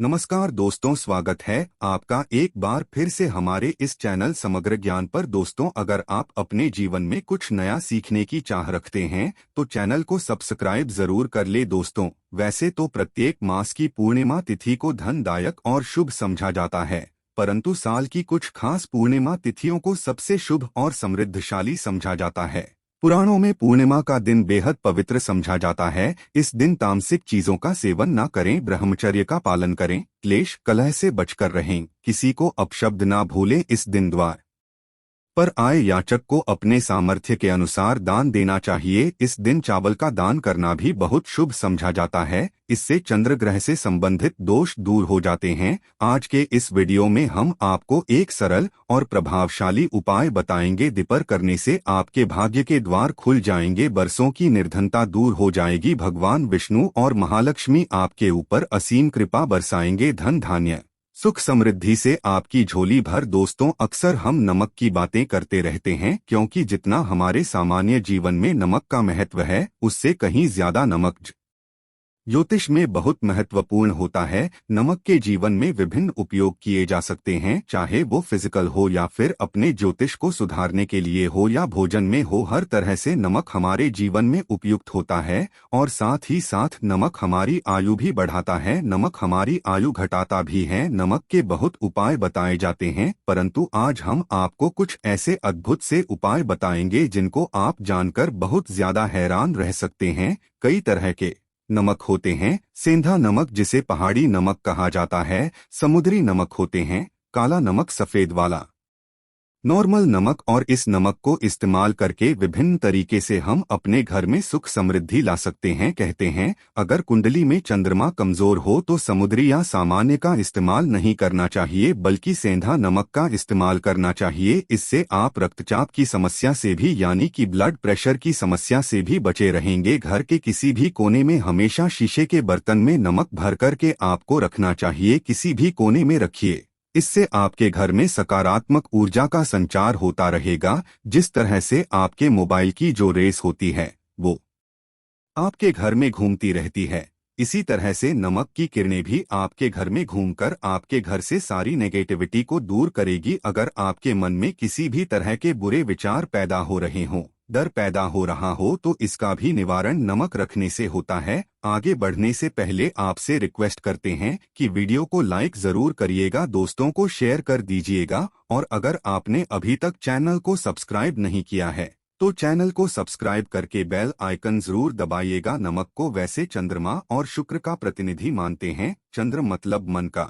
नमस्कार दोस्तों, स्वागत है आपका एक बार फिर से हमारे इस चैनल समग्र ज्ञान पर। दोस्तों, अगर आप अपने जीवन में कुछ नया सीखने की चाह रखते हैं तो चैनल को सब्सक्राइब जरूर कर ले। दोस्तों, वैसे तो प्रत्येक मास की पूर्णिमा तिथि को धनदायक और शुभ समझा जाता है, परंतु साल की कुछ खास पूर्णिमा तिथियों को सबसे शुभ और समृद्धशाली समझा जाता है। पुराणों में पूर्णिमा का दिन बेहद पवित्र समझा जाता है। इस दिन तामसिक चीजों का सेवन न करें, ब्रह्मचर्य का पालन करें, क्लेश कलह से बचकर रहें, किसी को अपशब्द ना भूलें। इस दिन द्वार पर आए याचक को अपने सामर्थ्य के अनुसार दान देना चाहिए। इस दिन चावल का दान करना भी बहुत शुभ समझा जाता है। इससे चंद्र ग्रह से संबंधित दोष दूर हो जाते हैं। आज के इस वीडियो में हम आपको एक सरल और प्रभावशाली उपाय बताएंगे। दीपर करने से आपके भाग्य के द्वार खुल जाएंगे, बरसों की निर्धनता दूर हो जाएगी, भगवान विष्णु और महालक्ष्मी आपके ऊपर असीम कृपा बरसाएंगे, धन धान्य सुख समृद्धि से आपकी झोली भर। दोस्तों, अक्सर हम नमक की बातें करते रहते हैं, क्योंकि जितना हमारे सामान्य जीवन में नमक का महत्व है, उससे कहीं ज्यादा नमक ज्योतिष में बहुत महत्वपूर्ण होता है। नमक के जीवन में विभिन्न उपयोग किए जा सकते हैं, चाहे वो फिजिकल हो या फिर अपने ज्योतिष को सुधारने के लिए हो या भोजन में हो। हर तरह से नमक हमारे जीवन में उपयुक्त होता है और साथ ही साथ नमक हमारी आयु भी बढ़ाता है, नमक हमारी आयु घटाता भी है। नमक के बहुत उपाय बताए जाते हैं, परंतु आज हम आपको कुछ ऐसे अद्भुत से उपाय बताएंगे जिनको आप जानकर बहुत ज्यादा हैरान रह सकते हैं। कई तरह के नमक होते हैं। सेंधा नमक, जिसे पहाड़ी नमक कहा जाता है, समुद्री नमक होते हैं, काला नमक सफेद वाला, नॉर्मल नमक। और इस नमक को इस्तेमाल करके विभिन्न तरीके से हम अपने घर में सुख समृद्धि ला सकते हैं। कहते हैं, अगर कुंडली में चंद्रमा कमजोर हो तो समुद्री या सामान्य का इस्तेमाल नहीं करना चाहिए, बल्कि सेंधा नमक का इस्तेमाल करना चाहिए। इससे आप रक्तचाप की समस्या से भी, यानी कि ब्लड प्रेशर की समस्या से भी बचे रहेंगे। घर के किसी भी कोने में हमेशा शीशे के बर्तन में नमक भर करके आपको रखना चाहिए, किसी भी कोने में रखिए। इससे आपके घर में सकारात्मक ऊर्जा का संचार होता रहेगा। जिस तरह से आपके मोबाइल की जो रेस होती है वो आपके घर में घूमती रहती है, इसी तरह से नमक की किरणें भी आपके घर में घूमकर आपके घर से सारी नेगेटिविटी को दूर करेगी। अगर आपके मन में किसी भी तरह के बुरे विचार पैदा हो रहे हों, डर पैदा हो रहा हो, तो इसका भी निवारण नमक रखने से होता है। आगे बढ़ने से पहले आपसे रिक्वेस्ट करते हैं कि वीडियो को लाइक जरूर करिएगा, दोस्तों को शेयर कर दीजिएगा, और अगर आपने अभी तक चैनल को सब्सक्राइब नहीं किया है तो चैनल को सब्सक्राइब करके बेल आइकन जरूर दबाइएगा। नमक को वैसे चंद्रमा और शुक्र का प्रतिनिधि मानते हैं। चंद्र मतलब मन का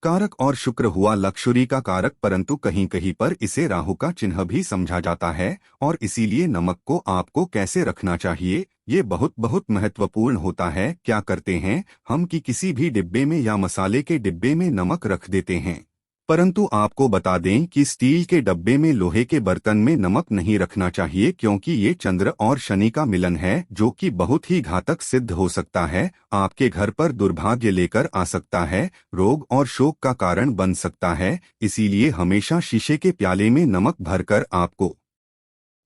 कारक और शुक्र हुआ लक्ष्मी का कारक, परंतु कहीं कहीं पर इसे राहु का चिन्ह भी समझा जाता है। और इसीलिए नमक को आपको कैसे रखना चाहिए, ये बहुत बहुत महत्वपूर्ण होता है। क्या करते हैं हम कि किसी भी डिब्बे में या मसाले के डिब्बे में नमक रख देते हैं, परंतु आपको बता दें कि स्टील के डब्बे में, लोहे के बर्तन में नमक नहीं रखना चाहिए, क्योंकि ये चंद्र और शनि का मिलन है, जो कि बहुत ही घातक सिद्ध हो सकता है। आपके घर पर दुर्भाग्य लेकर आ सकता है, रोग और शोक का कारण बन सकता है। इसीलिए हमेशा शीशे के प्याले में नमक भरकर आपको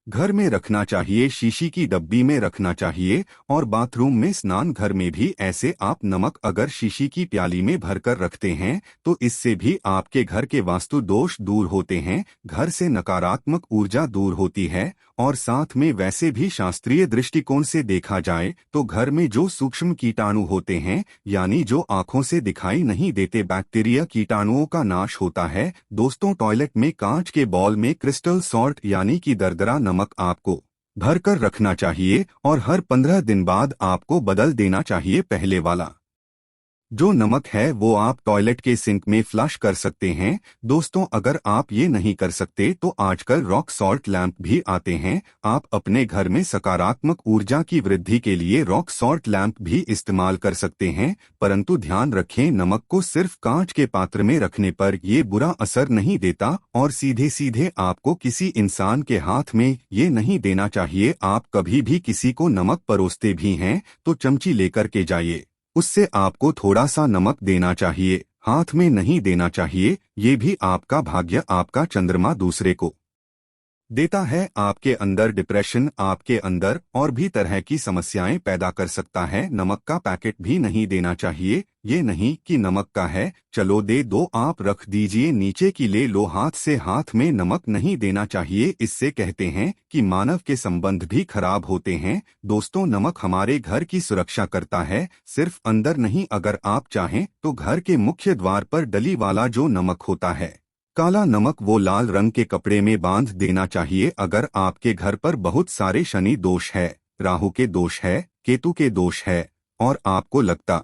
घर में रखना चाहिए, शीशी की डब्बी में रखना चाहिए। और बाथरूम में, स्नान घर में भी ऐसे आप नमक अगर शीशी की प्याली में भरकर रखते हैं तो इससे भी आपके घर के वास्तु दोष दूर होते हैं, घर से नकारात्मक ऊर्जा दूर होती है। और साथ में वैसे भी शास्त्रीय दृष्टिकोण से देखा जाए तो घर में जो सूक्ष्म कीटाणु होते हैं, यानी जो आंखों से दिखाई नहीं देते बैक्टीरिया, कीटाणुओं का नाश होता है। दोस्तों, टॉयलेट में कांच के बॉल में क्रिस्टल सॉल्ट यानी कि दरदरा नमक आपको भरकर रखना चाहिए, और हर 15 दिन बाद आपको बदल देना चाहिए। पहले वाला जो नमक है वो आप टॉयलेट के सिंक में फ्लश कर सकते हैं। दोस्तों, अगर आप ये नहीं कर सकते तो आजकल रॉक सॉल्ट लैंप भी आते हैं। आप अपने घर में सकारात्मक ऊर्जा की वृद्धि के लिए रॉक सॉल्ट लैंप भी इस्तेमाल कर सकते हैं, परंतु ध्यान रखें, नमक को सिर्फ कांच के पात्र में रखने पर ये बुरा असर नहीं देता, और सीधे सीधे आपको किसी इंसान के हाथ में ये नहीं देना चाहिए। आप कभी भी किसी को नमक परोसते भी हैं तो चमची लेकर के जाइए, उससे आपको थोड़ा सा नमक देना चाहिए, हाथ में नहीं देना चाहिए। ये भी आपका भाग्य, आपका चंद्रमा दूसरे को देता है। आपके अंदर डिप्रेशन, आपके अंदर और भी तरह की समस्याएं पैदा कर सकता है। नमक का पैकेट भी नहीं देना चाहिए। ये नहीं कि नमक का है, चलो दे दो, आप रख दीजिए नीचे की ले लो, हाथ से हाथ में नमक नहीं देना चाहिए। इससे कहते हैं कि मानव के संबंध भी खराब होते हैं। दोस्तों, नमक हमारे घर की सुरक्षा करता है, सिर्फ अंदर नहीं। अगर आप चाहें तो घर के मुख्य द्वार पर डली वाला जो नमक होता है, काला नमक, वो लाल रंग के कपड़े में बांध देना चाहिए। अगर आपके घर पर बहुत सारे शनि दोष है, राहु के दोष है, केतु के दोष है और आपको लगता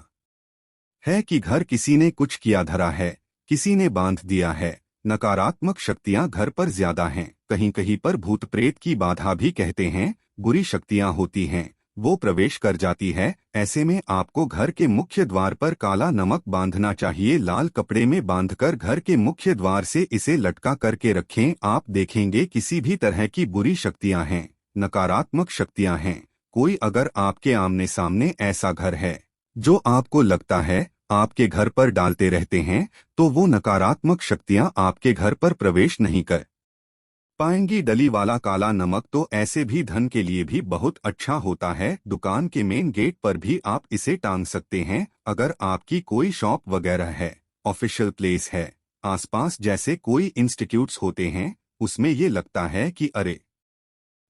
है कि घर किसी ने कुछ किया धरा है, किसी ने बांध दिया है, नकारात्मक शक्तियां घर पर ज्यादा हैं, कहीं कहीं पर भूत प्रेत की बाधा भी कहते हैं, बुरी शक्तियां होती हैं, वो प्रवेश कर जाती है। ऐसे में आपको घर के मुख्य द्वार पर काला नमक बांधना चाहिए। लाल कपड़े में बांधकर घर के मुख्य द्वार से इसे लटका करके रखें। आप देखेंगे किसी भी तरह की बुरी शक्तियां हैं, नकारात्मक शक्तियां हैं। कोई अगर आपके आमने सामने ऐसा घर है जो आपको लगता है आपके घर पर डालते रहते हैं, तो वो नकारात्मक शक्तियां आपके घर पर प्रवेश नहीं कर पाएंगी। डली वाला काला नमक तो ऐसे भी धन के लिए भी बहुत अच्छा होता है। दुकान के मेन गेट पर भी आप इसे टांग सकते हैं। अगर आपकी कोई शॉप वगैरह है, ऑफिशियल प्लेस है, आसपास जैसे कोई इंस्टीट्यूट्स होते हैं, उसमें ये लगता है कि अरे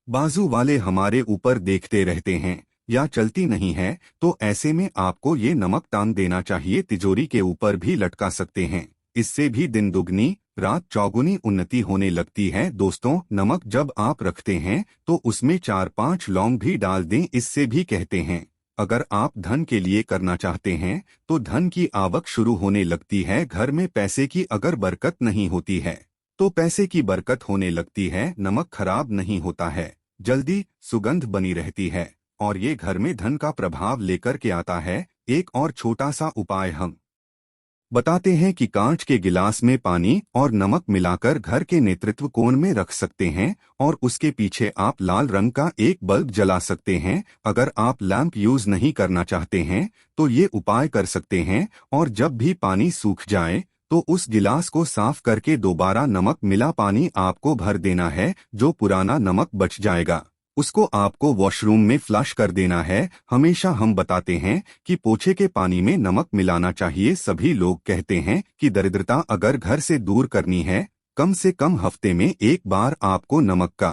बाजू वाले हमारे ऊपर देखते रहते हैं या चलती नहीं है, तो ऐसे में आपको ये नमक टांग देना चाहिए। तिजोरी के ऊपर भी लटका सकते हैं। इससे भी दिन दुगनी रात चौगुनी उन्नति होने लगती है। दोस्तों, नमक जब आप रखते हैं तो उसमें 4-5 लौंग भी डाल दें। इससे भी कहते हैं अगर आप धन के लिए करना चाहते हैं तो धन की आवक शुरू होने लगती है। घर में पैसे की अगर बरकत नहीं होती है तो पैसे की बरकत होने लगती है। नमक खराब नहीं होता है, जल्दी सुगंध बनी रहती है और ये घर में धन का प्रभाव लेकर के आता है। एक और छोटा सा उपाय हम बताते हैं कि कांच के गिलास में पानी और नमक मिलाकर घर के नेतृत्व कोण में रख सकते हैं और उसके पीछे आप लाल रंग का एक बल्ब जला सकते हैं। अगर आप लैंप यूज नहीं करना चाहते हैं तो ये उपाय कर सकते हैं और जब भी पानी सूख जाए तो उस गिलास को साफ करके दोबारा नमक मिला पानी आपको भर देना है। जो पुराना नमक बच जाएगा उसको आपको वॉशरूम में फ्लश कर देना है। हमेशा हम बताते हैं कि पोछे के पानी में नमक मिलाना चाहिए। सभी लोग कहते हैं कि दरिद्रता अगर घर से दूर करनी है, कम से कम हफ्ते में एक बार आपको नमक का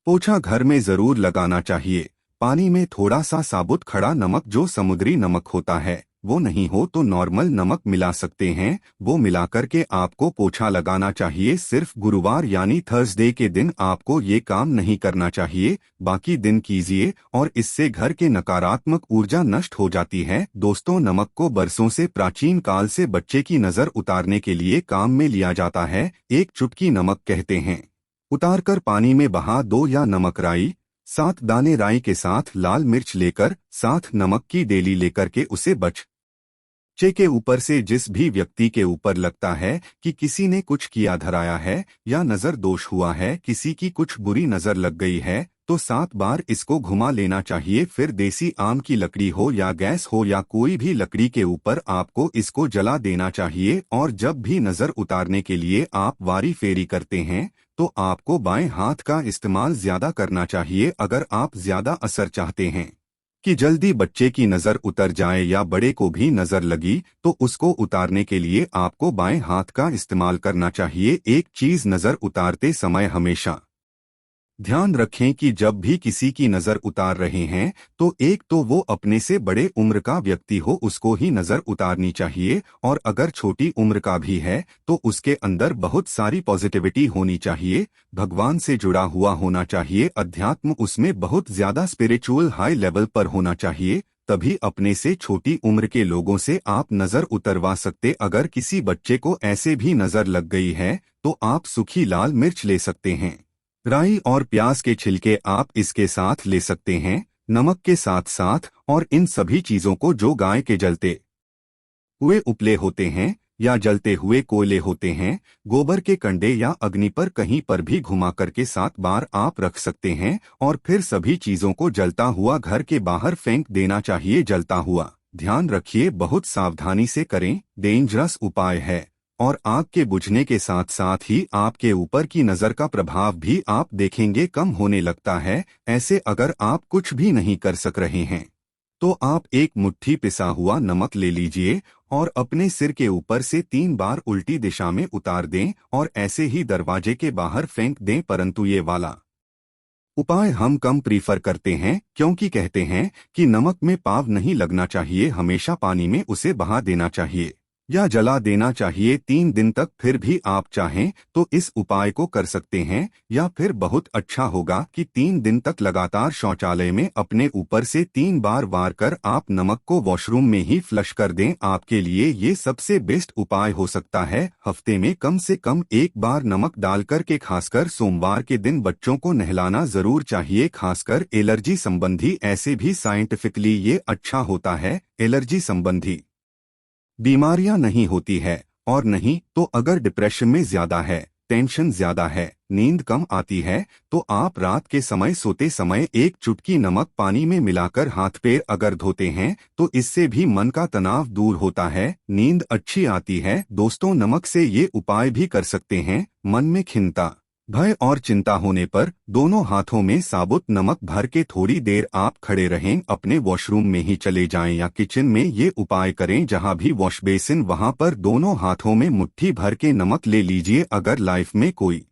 पोछा घर में जरूर लगाना चाहिए। पानी में थोड़ा सा साबुत खड़ा नमक, जो समुद्री नमक होता है, वो नहीं हो तो नॉर्मल नमक मिला सकते हैं। वो मिलाकर के आपको पोछा लगाना चाहिए। सिर्फ गुरुवार यानी थर्सडे के दिन आपको ये काम नहीं करना चाहिए, बाकी दिन कीजिए और इससे घर के नकारात्मक ऊर्जा नष्ट हो जाती है। दोस्तों, नमक को बरसों से प्राचीन काल से बच्चे की नजर उतारने के लिए काम में लिया जाता है। एक चुटकी नमक कहते हैं उतारकर पानी में बहा दो, या नमक राई 7 दाने राई के साथ लाल मिर्च लेकर साथ नमक की डेली लेकर के उसे बच्चे के ऊपर से जिस भी व्यक्ति के ऊपर लगता है कि किसी ने कुछ किया धराया है या नजर दोष हुआ है, किसी की कुछ बुरी नजर लग गई है, तो 7 बार इसको घुमा लेना चाहिए। फिर देसी आम की लकड़ी हो या गैस हो या कोई भी लकड़ी के ऊपर आपको इसको जला देना चाहिए। और जब भी नजर उतारने के लिए आप वारी फेरी करते हैं तो आपको बाएं हाथ का इस्तेमाल ज्यादा करना चाहिए। अगर आप ज्यादा असर चाहते हैं कि जल्दी बच्चे की नजर उतर जाए या बड़े को भी नजर लगी, तो उसको उतारने के लिए आपको बाएं हाथ का इस्तेमाल करना चाहिए। एक चीज नजर उतारते समय हमेशा ध्यान रखें कि जब भी किसी की नजर उतार रहे हैं तो एक तो वो अपने से बड़े उम्र का व्यक्ति हो, उसको ही नजर उतारनी चाहिए, और अगर छोटी उम्र का भी है तो उसके अंदर बहुत सारी पॉजिटिविटी होनी चाहिए, भगवान से जुड़ा हुआ होना चाहिए, अध्यात्म उसमें बहुत ज्यादा स्पिरिचुअल हाई लेवल पर होना चाहिए। तभी अपने से छोटी उम्र के लोगों से आप नजर उतरवा सकते। अगर किसी बच्चे को ऐसे भी नजर लग गई है तो आप सूखी लाल मिर्च ले सकते हैं, राई और प्याज के छिलके आप इसके साथ ले सकते हैं, नमक के साथ साथ, और इन सभी चीजों को जो गाय के जलते हुए उपले होते हैं या जलते हुए कोयले होते हैं, गोबर के कंडे या अग्नि पर कहीं पर भी घुमा करके 7 बार आप रख सकते हैं और फिर सभी चीजों को जलता हुआ घर के बाहर फेंक देना चाहिए। जलता हुआ ध्यान रखिए, बहुत सावधानी से करें, डेंजरस उपाय है। और आग के बुझने के साथ साथ ही आपके ऊपर की नज़र का प्रभाव भी आप देखेंगे कम होने लगता है। ऐसे अगर आप कुछ भी नहीं कर सक रहे हैं तो आप एक मुट्ठी पिसा हुआ नमक ले लीजिए और अपने सिर के ऊपर से 3 बार उल्टी दिशा में उतार दें और ऐसे ही दरवाजे के बाहर फेंक दें। परंतु ये वाला उपाय हम कम प्रीफर करते हैं क्योंकि कहते हैं कि नमक में पाव नहीं लगना चाहिए, हमेशा पानी में उसे बहा देना चाहिए या जला देना चाहिए 3 दिन तक। फिर भी आप चाहें तो इस उपाय को कर सकते हैं या फिर बहुत अच्छा होगा कि 3 दिन तक लगातार शौचालय में अपने ऊपर से 3 बार वार कर आप नमक को वॉशरूम में ही फ्लश कर दें। आपके लिए ये सबसे बेस्ट उपाय हो सकता है। हफ्ते में कम से कम 1 बार नमक डालकर के खासकर सोमवार के दिन बच्चों को नहलाना जरूर चाहिए, खासकर एलर्जी संबंधी। ऐसे भी साइंटिफिकली ये अच्छा होता है। एलर्जी संबंधी बीमारियां नहीं होती है और नहीं तो अगर डिप्रेशन में ज्यादा है, टेंशन ज्यादा है, नींद कम आती है तो आप रात के समय सोते समय 1 चुटकी नमक पानी में मिलाकर हाथ पैर अगर धोते हैं तो इससे भी मन का तनाव दूर होता है, नींद अच्छी आती है। दोस्तों, नमक से ये उपाय भी कर सकते हैं। मन में खिन्नता, भय और चिंता होने पर दोनों हाथों में साबुत नमक भर के थोड़ी देर आप खड़े रहें, अपने वॉशरूम में ही चले जाएं या किचन में ये उपाय करें। जहां भी वॉश बेसिन वहां पर दोनों हाथों में मुट्ठी भर के नमक ले लीजिए। अगर लाइफ में कोई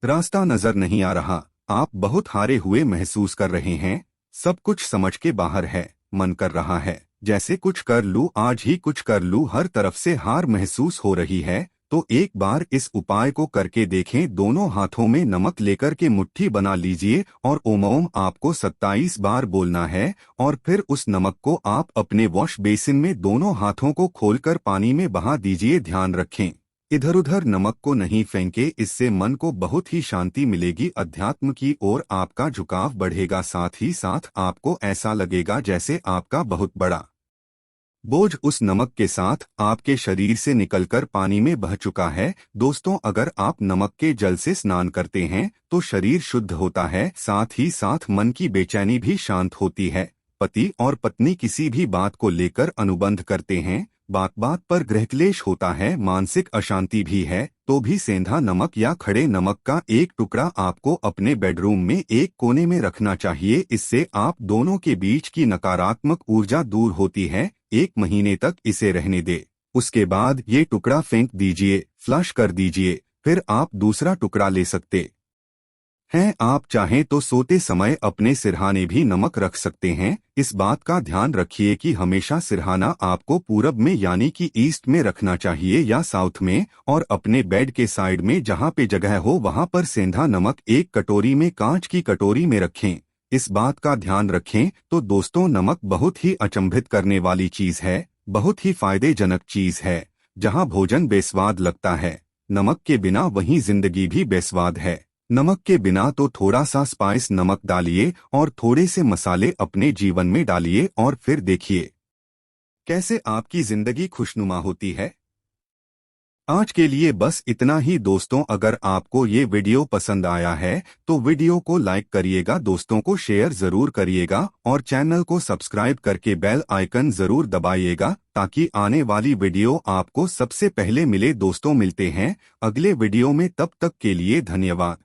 रास्ता नजर नहीं आ रहा, आप बहुत हारे हुए महसूस कर रहे हैं, सब कुछ समझ के बाहर है, मन कर रहा है जैसे कुछ कर लूं, आज ही कुछ कर लूं, हर तरफ से हार महसूस हो रही है, तो एक बार इस उपाय को करके देखें। दोनों हाथों में नमक लेकर के मुट्ठी बना लीजिए और ओम आपको 27 बार बोलना है और फिर उस नमक को आप अपने वॉश बेसिन में दोनों हाथों को खोलकर पानी में बहा दीजिए। ध्यान रखें, इधर उधर नमक को नहीं फेंके, इससे मन को बहुत ही शांति मिलेगी, अध्यात्म की ओर आपका झुकाव बढ़ेगा। साथ ही साथ आपको ऐसा लगेगा जैसे आपका बहुत बड़ा बोझ उस नमक के साथ आपके शरीर से निकलकर पानी में बह चुका है। दोस्तों, अगर आप नमक के जल से स्नान करते हैं तो शरीर शुद्ध होता है, साथ ही साथ मन की बेचैनी भी शांत होती है। पति और पत्नी किसी भी बात को लेकर अनुबंध करते हैं, बात बात पर गृहक्लेश होता है, मानसिक अशांति भी है, तो भी सेंधा नमक या खड़े नमक का एक टुकड़ा आपको अपने बेडरूम में एक कोने में रखना चाहिए। इससे आप दोनों के बीच की नकारात्मक ऊर्जा दूर होती है। 1 महीने तक इसे रहने दे, उसके बाद ये टुकड़ा फेंक दीजिए, फ्लश कर दीजिए, फिर आप दूसरा टुकड़ा ले सकते हैं। आप चाहें तो सोते समय अपने सिरहाने भी नमक रख सकते हैं। इस बात का ध्यान रखिए कि हमेशा सिरहाना आपको पूरब में यानी कि ईस्ट में रखना चाहिए या साउथ में, और अपने बेड के साइड में जहां पे जगह हो वहां पर सेंधा नमक एक कटोरी में, कांच की कटोरी में रखें। इस बात का ध्यान रखें। तो दोस्तों, नमक बहुत ही अचंभित करने वाली चीज है, बहुत ही फायदेजनक चीज है। जहां भोजन बेस्वाद लगता है, नमक के बिना वहीं जिंदगी भी बेस्वाद है। नमक के बिना तो थोड़ा सा स्पाइस नमक डालिए और थोड़े से मसाले अपने जीवन में डालिए और फिर देखिए कैसे आपकी जिंदगी खुशनुमा होती है। आज के लिए बस इतना ही दोस्तों। अगर आपको ये वीडियो पसंद आया है तो वीडियो को लाइक करिएगा, दोस्तों को शेयर जरूर करिएगा और चैनल को सब्सक्राइब करके बेल आइकन जरूर दबाइएगा ताकि आने वाली वीडियो आपको सबसे पहले मिले। दोस्तों, मिलते हैं अगले वीडियो में, तब तक के लिए धन्यवाद।